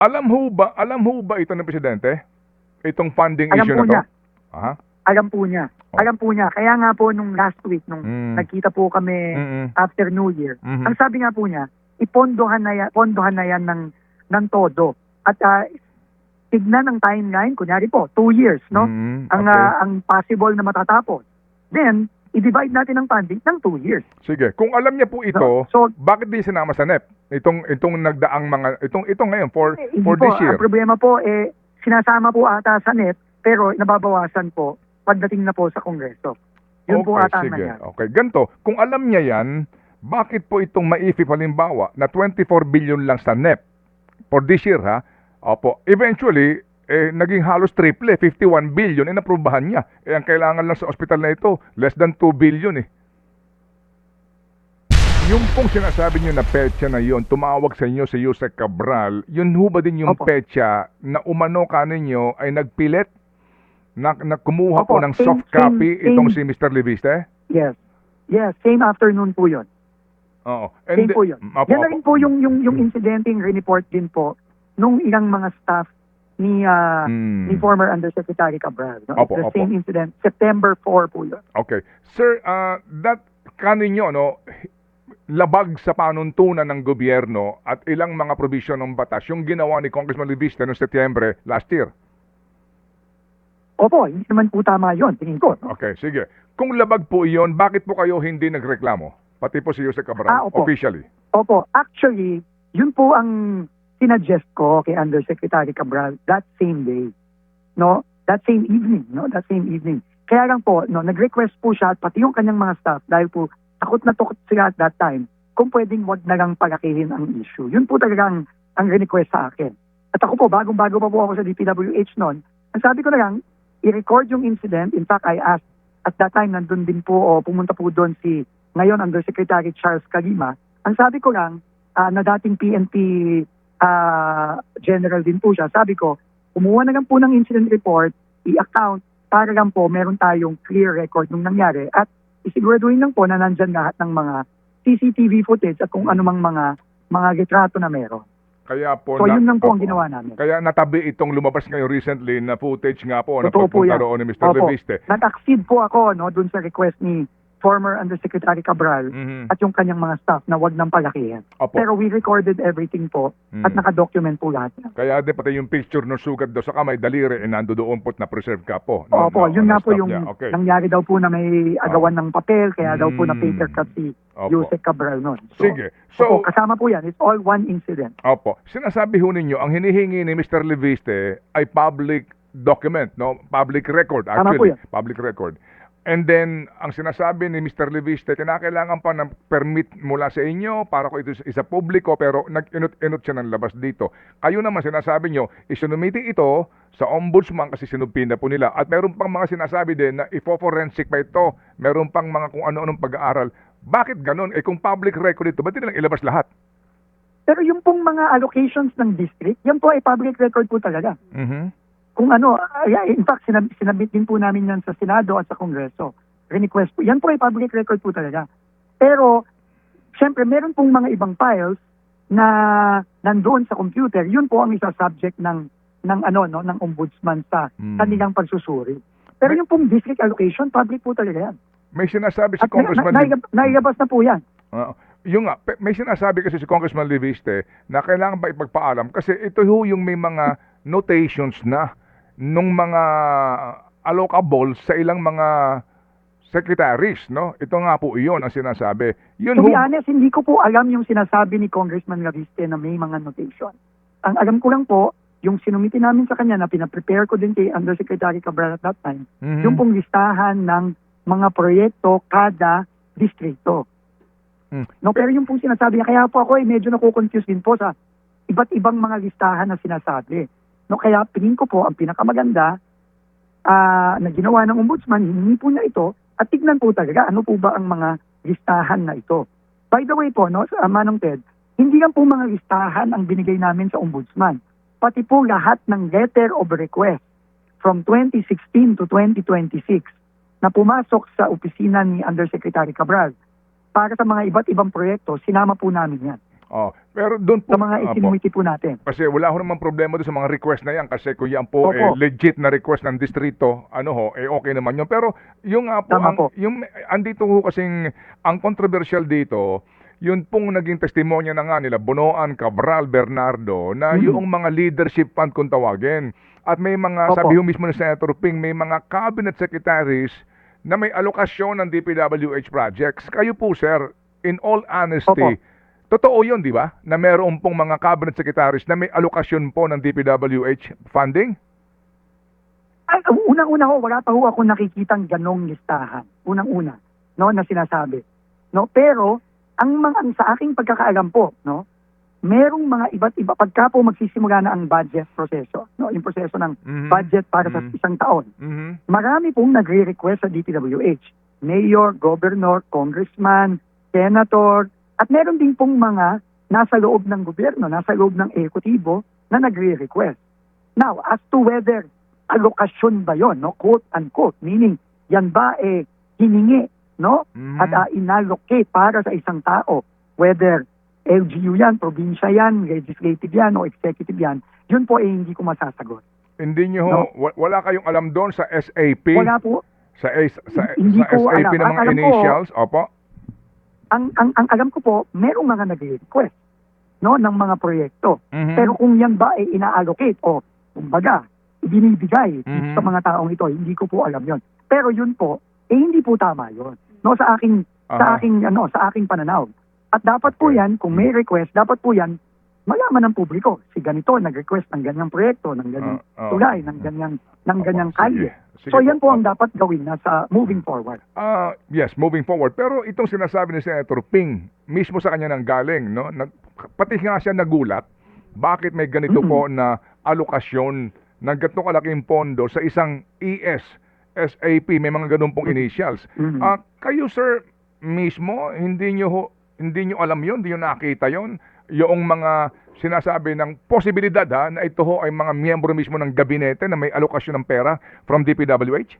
alam ho ba ito ng Presidente? Itong funding Alam issue po na to? niya. Aha. Alam po niya. Oh. Alam po niya. Kaya nga po nung last week, nung nagkita po kami after New Year, ang sabi nga po niya, pondohan na yan ng todo. At tignan ang timeline, kunyari po, 2 years, no? Ang possible na matatapos. Then, i-divide natin ang funding ng 2 years. Sige, kung alam niya po ito, So, bakit di sinama sa NEP? Itong nagdaang mga, itong ngayon, for hindi this year. Ang problema po, sinasama po ata sa NEP, pero nababawasan po pagdating na po sa Kongreso. Yun po ata ang sige. nangyari. Okay, ganito, kung alam niya yan, bakit po itong maifi halimbawa na 24 billion lang sa NEP for this year, ha? Opo, eventually, naging halos triple, 51 billion, inaprubahan niya. Ang kailangan lang sa ospital na ito, less than 2 billion eh. Yung pong sinasabi niyo na petsa na yon, tumawag sa inyo si Yusek Cabral, yun ho ba din yung petsa na umano ka ninyo ay nagpilit na kumuha po ng soft copy itong si Mr. Leviste? Yes. Yes, same afternoon po yun. Oo. Same po yun. Yan na rin po yung incidente yung report din po nung ilang mga staff ni former Undersecretary Cabral. No? Opo, the same incident, September 4 po yun. Okay. Sir, that kaninyo, no, labag sa panuntunan ng gobyerno at ilang mga provision ng batas yung ginawa ni Congressman Leviste noong Setyembre last year. Opo, hindi naman po tama yun, tingin ko. No? Okay, sige. Kung labag po iyon, bakit po kayo hindi nagreklamo? Pati po si Yusek Cabral, officially. Opo, actually, yun po ang sinuggest ko kay Undersecretary Cabral that same day. No? That same evening, no? That same evening. Kaya lang po, no, nag-request po siya at pati yung kanyang mga staff dahil po takot na takot sila at that time kung pwedeng wag na lang palakihin ang issue. Yun po talaga ang request sa akin. At ako po, bagong-bago pa po ako sa DPWH noon, ang sabi ko na lang, i-record yung incident. In fact, I asked, at that time, nandun din po, o pumunta po doon si, ngayon, Undersecretary Charles Calima. Ang sabi ko lang, na dating PNP general din po siya, sabi ko, kumuha na lang po ng incident report, i-account, para lang po meron tayong clear record nung nangyari. At isiguraduhin lang po na nandyan lahat ng mga CCTV footage at kung anumang mga retrato na meron. Kaya po so yun lang po ang ginawa namin. Kaya natabi itong lumabas ngayon recently na footage nga po na Totoo pagpunta roon ni Mr. Leviste. Nag-accede po ako dun sa request ni former Undersecretary Cabral at yung kanyang mga staff na wag nang palakihin. Pero we recorded everything po at nakadocument po lahat. Kaya din pati yung picture ng sugat daw sa kamay, daliri, nando doon po na preserve ka po. Opo, yun nga po yung nangyari daw po na may agawan ng papel, kaya daw po na paper cut si Yusek Cabral noon. Sige. So, kasama po yan. It's all one incident. Opo. Sinasabi ho ninyo, ang hinihingi ni Mr. Leviste ay public document, no? Public record, actually. Public record. And then, ang sinasabi ni Mr. Leviste, kinakailangan pa ng permit mula sa inyo para ko ito isa publiko, pero nag-inot siya ng labas dito. Kayo naman sinasabi nyo, isinumiti ito sa ombudsman kasi sinubpina po nila. At meron pang mga sinasabi din na ifo-forensic pa ito. Meron pang mga kung ano-anong pag-aaral. Bakit ganun? Kung public record ito, ba't nilang ilabas lahat? Pero yung pong mga allocations ng district, yan po ay public record po talaga. Kung ano, in fact, sinabit din po namin yan sa Senado at sa Kongreso. Request po. Yan po ay public record po talaga. Pero, syempre, meron pong mga ibang files na nandoon sa computer. Yun po ang isa subject ng ombudsman sa kanilang pagsusuri. Pero yung pong district allocation, public po talaga yan. May sinasabi si Congressman... Nailabas na po yan. Yung nga, may sinasabi kasi si Congressman Leviste na kailangan ba ipagpaalam kasi ito yung may mga notations na nung mga allocable sa ilang mga secretaries, no? Ito nga po iyon ang sinasabi. To be honest, hindi ko po alam yung sinasabi ni Congressman Leviste na may mga notation. Ang alam ko lang po, yung sinumiti namin sa kanya na pinaprepare ko din kay Undersecretary Cabral at that time, yung pong listahan ng mga proyekto kada distrito. No, pero yung pong sinasabi niya, kaya po ako medyo nakukonfuse din po sa iba't ibang mga listahan na sinasabi. No, kaya tingin ko po ang pinakamaganda na ginawa ng ombudsman, hiningi po niya ito at tignan po talaga ano po ba ang mga listahan na ito. By the way po, no, Manong Ted, hindi lang po mga listahan ang binigay namin sa ombudsman. Pati po lahat ng letter of request from 2016 to 2026 na pumasok sa opisina ni Undersecretary Cabral para sa mga iba't ibang proyekto, sinama po namin yan. Pero doon po, sa mga isinumiti po natin. kasi wala ho namang problema doon sa mga request na yan kasi kung yan po legit na request ng distrito, okay naman yun. Pero yung nga po, Tama po. yung andito ho kasing ang controversial dito, yun pong naging testimonya na nga nila Bonoan, Cabral, Bernardo na yung mga leadership fund kung tawagin. At may mga, sabi ho mismo ni Senator Ping, may mga cabinet secretaries na may alokasyon ng DPWH projects. Kayo po, sir, in all honesty, totoo yun, di ba? Na meron pong mga cabinet secretaries na may alokasyon po ng DPWH funding? Ay, unang-una ho, wala pa ho ako nakikitang ganong listahan. Unang-una, no, na sinasabi. No, pero ang sa aking pagkakaalam po, no, merong mga iba't iba pagka po magsisimula na ang budget proseso, no, yung proseso ng budget para sa isang taon. Marami pong nagre-request sa DPWH. Mayor, governor, congressman, senator, at meron din pong mga nasa loob ng gobyerno, nasa loob ng ehekutibo na nagre-request. Now, as to whether alokasyon ba yon, no, quote unquote, meaning yan ba hiningi, no, at inallocate para sa isang tao, whether LGU yan, probinsya yan, legislative yan, o executive yan, yun po hindi ko masasagot. Hindi nyo, wala kayong alam doon sa SAP? Wala po. Sa Hindi ko SAP alam. ng mga initials? Opo. Ang alam ko po, merong mga nag-request, no, ng mga proyekto. Pero kung yan ba ay ina-allocate o kumbaga binibigay sa mga taong ito, hindi ko po alam yon. Pero yun po, hindi po tama yon. No, sa aking pananaw. At dapat po yan, kung may request, dapat po yan malaman ng publiko. Si ganito nag-request ng ganyang proyekto, ng ganyang tulay, ng ganyang kalye. Sige So yan po ang dapat gawin na sa moving forward. Yes, moving forward. Pero itong sinasabi ni Senator Ping, mismo sa kanya nang galing, no? Pati nga siya nagulat, bakit may ganito po na alokasyon ng ganito kalaking pondo sa isang SAP, may mga ganun pong initials. Kayo, sir, mismo, hindi nyo alam yun, hindi nyo nakita yun, yung mga sinasabi ng posibilidad na ito ho ay mga miyembro mismo ng gabinete na may alokasyon ng pera from DPWH?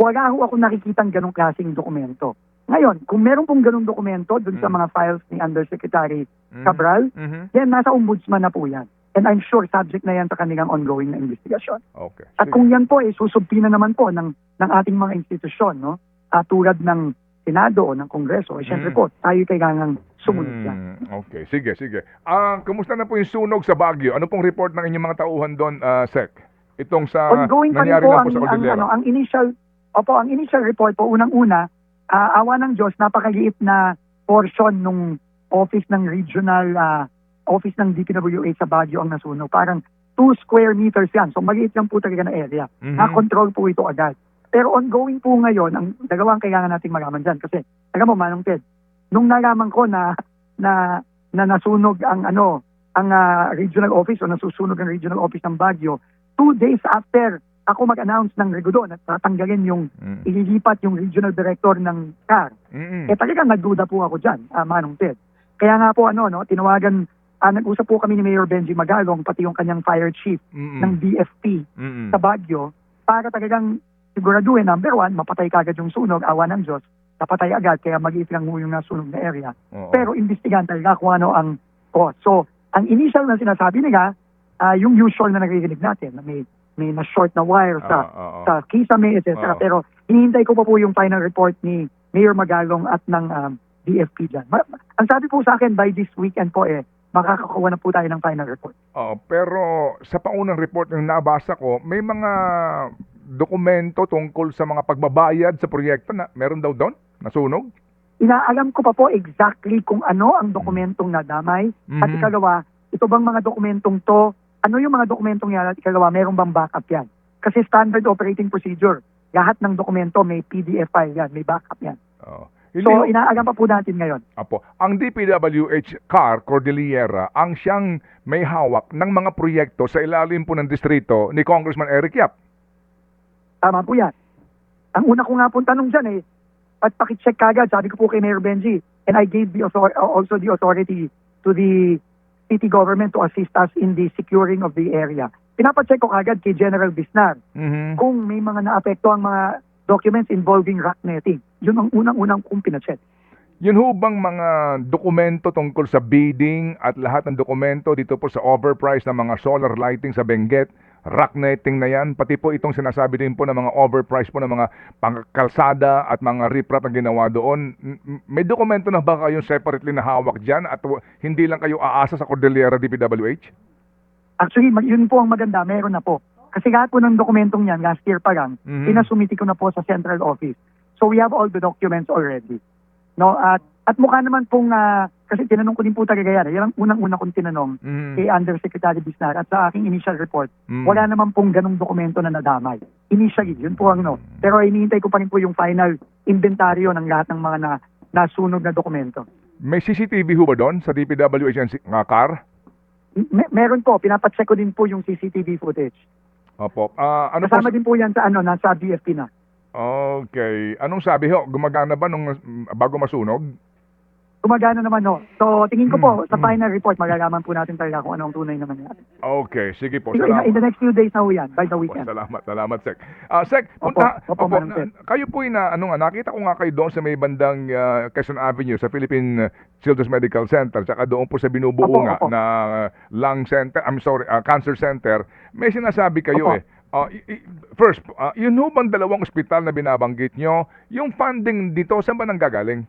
Wala ho ako nakikitang ganong klaseng dokumento. Ngayon, kung meron pong ganong dokumento dun sa mga files ni Undersecretary Cabral, then nasa ombudsman na po yan. And I'm sure subject na yan sa kanilang ongoing na investigasyon. Okay. At kung yan po susubpina naman po ng ating mga institusyon, no, tulad ng Senado o ng Kongreso, syempre po, tayo kailangang sumunod yan. Okay, sige. Kumusta na po yung sunog sa Baguio? Ano pong report ng inyong mga tauhan doon, Sec? Itong sa ongoing pa rin nangyari po lang po sa Cordillera. ang initial report po, unang-una, awa ng Diyos, napakaliit na portion nung office ng regional office ng DPWH sa Baguio ang nasunog. Parang 2 square meters yan. So maliit lang po talaga na area. Na-control po ito agad. Pero ongoing po ngayon, ang dalawang kailangan nating malaman dyan. Kasi, alam mo, Manong Ted, nung nalaman ko na nasunog ang regional office o nasusunog ang regional office ng Baguio, 2 days after ako mag-announce ng Regulon at tatanggalin yung ililipat yung regional director ng CAR, talagang nagduda po ako dyan, Manong Ted. Kaya nga po, tinawagan, nag-usap po kami ni Mayor Benji Magalong, pati yung kanyang fire chief ng DFP sa Baguio, para talagang siguraduhin, number 1, mapatay kagad yung sunog, awa ng Diyos, napatay agad, kaya mag-iit lang yung nasunog na area. Pero imbestigahan talaga kung ano ang cause. So, ang initial na sinasabi nila, yung usual na nagriginig natin, na may na-short na wire sa kisame, etc. Pero hinihintay ko pa po yung final report ni Mayor Magalong at ng DFP dyan. Ang sabi po sa akin, by this weekend po makakakuha na po tayo ng final report. Pero sa paunang report yung nabasa ko, may mga dokumento tungkol sa mga pagbabayad sa proyekto na meron daw doon, nasunog? Inaalam ko pa po exactly kung ano ang dokumentong nadamay. At ikalawa, ito bang mga dokumentong to, ano yung mga dokumentong yan, at ikalawa, meron bang backup yan? Kasi standard operating procedure, lahat ng dokumento may PDF file yan, may backup yan. So, inaalam pa po natin ngayon. Ang DPWH CAR Cordillera, ang siyang may hawak ng mga proyekto sa ilalim po ng distrito ni Congressman Eric Yap. Tama po yan. Ang una ko nga pong tanong dyan at pakicheck kagad, sabi ko po kay Mayor Benji, and I gave also the authority to the city government to assist us in the securing of the area. Pinapacheck ko kagad kay General Bisnar kung may mga naapekto ang mga documents involving rock netting. Yun ang unang-unang kong pinacheck. Yun ho bang mga dokumento tungkol sa bidding at lahat ng dokumento dito po sa overprice ng mga solar lighting sa Benguet, rock netting na yan, pati po itong sinasabi din po ng mga overprice po ng mga pangkalsada at mga riprap na ginawa doon, may dokumento na ba kayong separately na hawak dyan at hindi lang kayo aasa sa Cordillera DPWH? Actually, yun po ang maganda, meron na po. Kasi lahat po ng dokumentong yan, last year pa lang, pinasumiti ko na po sa central office. So we have all the documents already. No, at mukha naman pong kasi tinanong ko din po talaga yan. Yan ang unang-una kong tinanong kay Undersecretary Bisnar at sa aking initial report. Wala naman pong ganong dokumento na nadamay. Initially, yun po ang no. Pero hinihintay ko pa rin po yung final inventaryo ng lahat ng mga nasunog na dokumento. May CCTV ho ba doon sa DPWH car? Meron po, pinapacheck ko din po yung CCTV footage. Opo. Kasama din po yan sa nasa BFP na. Okay. Anong sabi ho? Gumagana ba nung bago masunog? Gumagana naman ho. So tingin ko po sa final report magagaman po natin talaga kung anong tunay naman yan. Okay, sige po. Salamat. In the next few days na ho yan, by the weekend. Salamat, Sec. Sec, punta, kayo po nakita ko nga kayo doon sa may bandang Quezon Avenue sa Philippine Children's Medical Center, tsaka doon po sa binubuo na lung center, cancer center. May sinasabi kayo first, yun ho bang dalawang ospital na binabanggit nyo, yung funding dito, saan ba nanggagaling?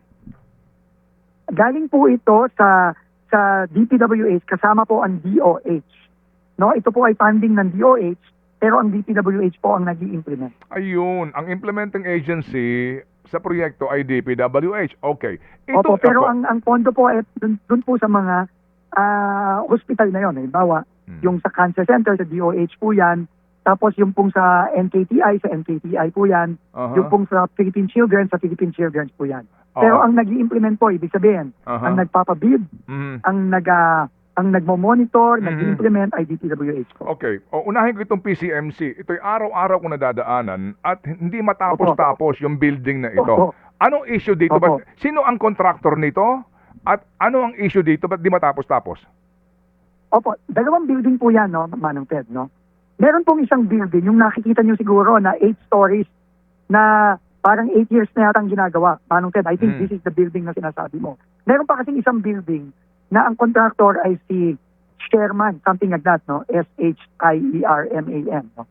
Galing po ito sa DPWH kasama po ang DOH. No, ito po ay funding ng DOH pero ang DPWH po ang nag-i-implement. Ayun, ang implementing agency sa proyekto ay DPWH. Okay. Opo, pero ang pondo po ay dun po sa mga hospital na yon, halimbawa, yung sa Cancer Center sa DOH po 'yan. Tapos yung pong sa NKTI po yan. Yung pong sa Philippine Children po yan. Pero ang nag-i-implement po, ibig sabihin, ang nagpapabid, ang nagmo-monitor, nag-i-implement ay DPWH po. Okay. Unahin ko itong PCMC. Ito'y araw-araw ko nadadaanan at hindi matapos-tapos yung building na ito. Anong issue dito? Sino ang contractor nito? At ano ang issue dito? Ba't di matapos-tapos? Opo, dalawang building po yan, no, Manong Ted, no? Meron pong isang building, yung nakikita nyo siguro na 8 stories na parang 8 years na yata ang ginagawa. Manong Ted, I think this is the building na sinasabi mo. Meron pa kasing isang building na ang contractor ay si Sherman, something like that, no? S-H-I-E-R-M-A-N. No?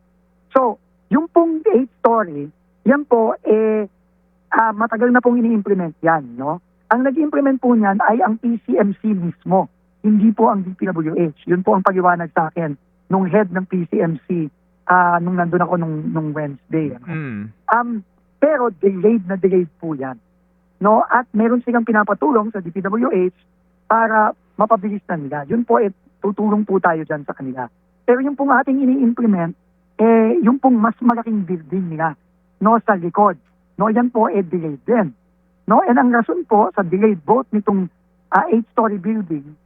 So, yung pong 8 story, yan po, matagal na pong ini-implement yan, no? Ang nag-implement po niyan ay ang PCMC mismo, hindi po ang DPWH. Yun po ang paliwanag sa akin nung head ng PCMC nung nandun ako nung Wednesday. Pero delayed po yan. No? At meron silang pinapatulong sa DPWH para mapabilis na nila. Yun po, tutulong po tayo dyan sa kanila. Pero yung pong ating ini-implement, yung pong mas malaking building nila, no, sa likod. No, yan po, delayed din. No? And ang rason po sa delayed both nitong 8-story building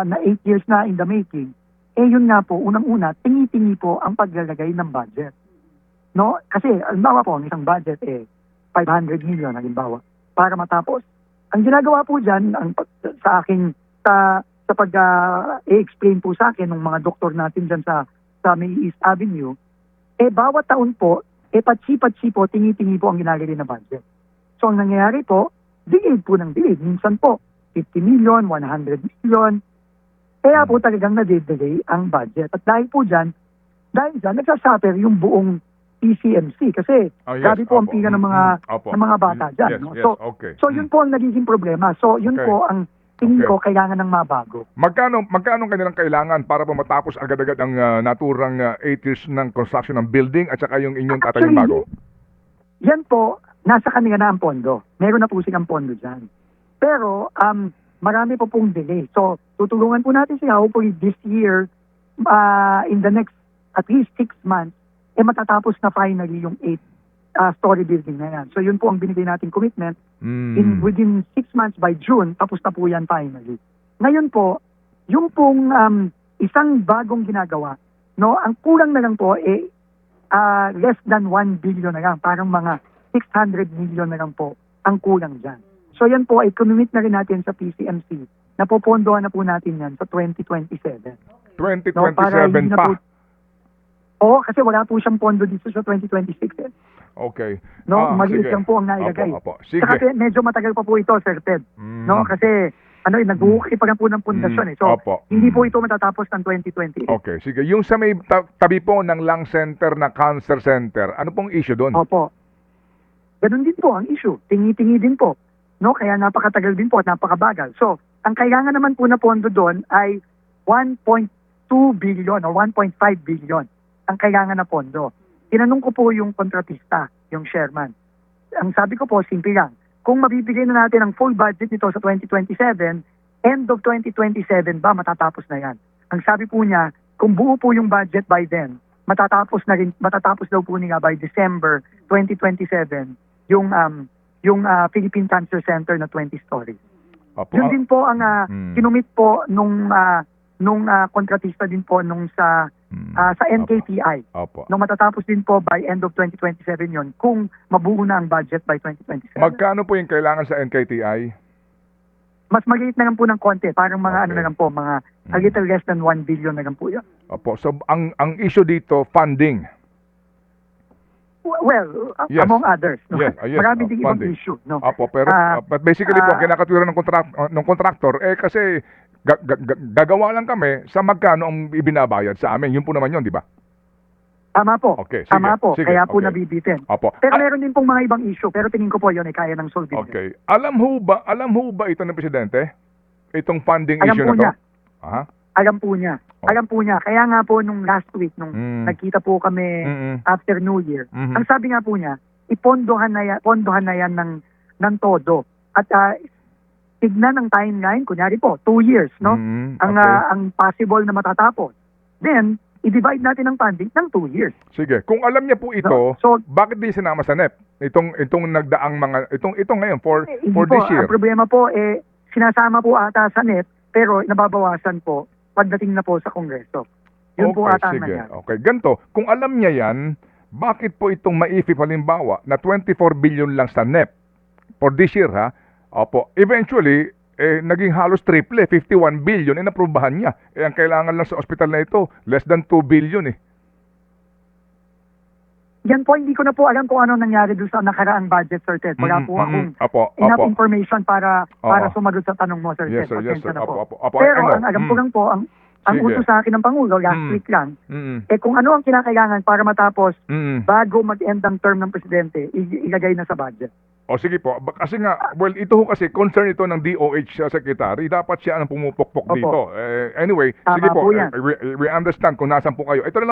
na 8 years na in the making, yun nga po, unang-una, tingi-tingi po ang paglalagay ng budget. No? Kasi, halimbawa po, ang isang budget 500 million, halimbawa, para matapos. Ang ginagawa po dyan, sa aking, sa pag-explain po sa akin ng mga doktor natin dyan sa May East Avenue, bawat taon po, patsi-patsi po, tingi-tingi po ang ginagawin na budget. So, ang nangyayari po, delayed po ng delayed. Minsan po, 50 million, 100 million, kaya po talagang nade-delay ang budget. At dahil dyan, nagsasuffer yung buong PCMC kasi grabe po ang pila ng mga bata dyan. No? So yun po ang nagiging problema. So yun po ang tingin ko kailangan ng mabago. Magkano kanilang kailangan para po matapos agad-agad ang naturang 8 years ng construction ng building at saka yung inyong tatayong bago? Yan po, nasa kanila na ang pondo. Meron na po silang pondo dyan. Pero, marami po pong delay. So, tutulungan po natin sila hopefully this year, in the next at least 6 months, matatapos na finally yung 8-story building na yan. So, yun po ang binigay nating commitment. Within 6 months by June, tapos na po yan finally. Ngayon po, yung pong isang bagong ginagawa, no, ang kulang na lang po, less than 1 billion na lang. Parang mga 600 million na lang po ang kulang dyan. So yan po ay commit na rin natin sa PCMC. Napopondohan na po natin yan sa 2027. 2027 no, pa? Oo, kasi wala po siyang pondo dito sa 2026. Okay. No, maliit sige. lang po ang nailagay. Opo. Sige. Saka medyo matagal pa po ito, Sir Ted. No, kasi nagbuhukay pa lang po ng pundasyon eh. So, Opo. hindi po ito matatapos ng 2028. Okay, sige. Yung sa may tabi po ng lung center na cancer center, ano pong issue doon? Opo. Ganun din po ang issue. Tingi-tingi din po. No, kaya napakatagal din po at napakabagal. So, ang kailangan naman po na pondo doon ay 1.2 billion o 1.5 billion ang kailangan na pondo. Tinanong ko po yung kontratista, yung chairman. Ang sabi ko po, simple lang. Kung mabibigay na natin ang full budget nito sa 2027, end of 2027 ba matatapos na yan? Ang sabi po niya, kung buo po yung budget by then, matatapos daw po niya by December 2027 yung Philippine Cancer Center na 20 stories. Opo. Yun din po ang kinumit po nung kontratista din po sa NKTI. Opo. Nung matatapos din po by end of 2027 yon kung mabuo na ang budget by 2027. Magkano po yung kailangan sa NKTI? Mas maliit na lang po ng konti, parang mga Okay. na lang po, mga a little less than 1 billion na lang po yan. Opo. So, ang issue dito, funding. Well, Yes. among others. No? Yes, yes, Marami ding ibang funding. issue. No? Opo, pero but basically po, kinakatwiran ng contractor, kasi gagawa lang kami sa magkano ang ibinabayad sa amin. Yun po naman yun, di ba? Tama po. Okay, sige, Tama po. sige, Kaya po okay. nabibitin. Opo. Pero meron din pong mga ibang issue, pero tingin ko po yun ay kaya ng solve. Okay. Alam ho ba ito ng Presidente? Itong funding Alam issue po na to? niya. Aha. Alam po niya. Oh. Alam po niya. Kaya nga po nung last week, nung nagkita po kami after New Year, ang sabi nga po niya, pondohan na yan ng todo. At tignan ang timeline, kunyari po, 2 years, no? Ang possible na matatapos. Then, i-divide natin ang funding ng 2 years. Sige. Kung alam niya po ito, No? So, bakit di sinama sa NEP? Itong nagdaang mga, itong ngayon, for hindi this year. Ang problema po, sinasama po ata sa NEP, pero nababawasan po pagdating na po sa Kongreso. Yun po ata ang sige. nangyari. Okay, ganito. Kung alam niya yan, bakit po itong maifi halimbawa na 24 billion lang sa NEP for this year, ha? Opo. Eventually, naging halos triple, 51 billion, inaprubahan niya. Ang kailangan lang sa ospital na ito, less than 2 billion eh. Yan po, hindi ko na po alam kung ano nangyari doon sa nakaraang budget, Sir Ted. Wala po akong enough information para sumagot sa tanong mo, Sir Yes, Ted. sir, yes, sir. Pasensya na po. Opo. Pero ang alam ko lang po, ang Sige. utos sa akin ng Pangulo last week lang, kung ano ang kinakailangan para matapos bago mag-end ang term ng Presidente, ilagay na sa budget. O sige po, kasi nga, well, ito ho kasi, concern ito ng DOH Secretary, dapat siya ang pumupukpok Opo. dito. Anyway, Tama sige po, po yan. we understand kung nasan po kayo. Ito na lang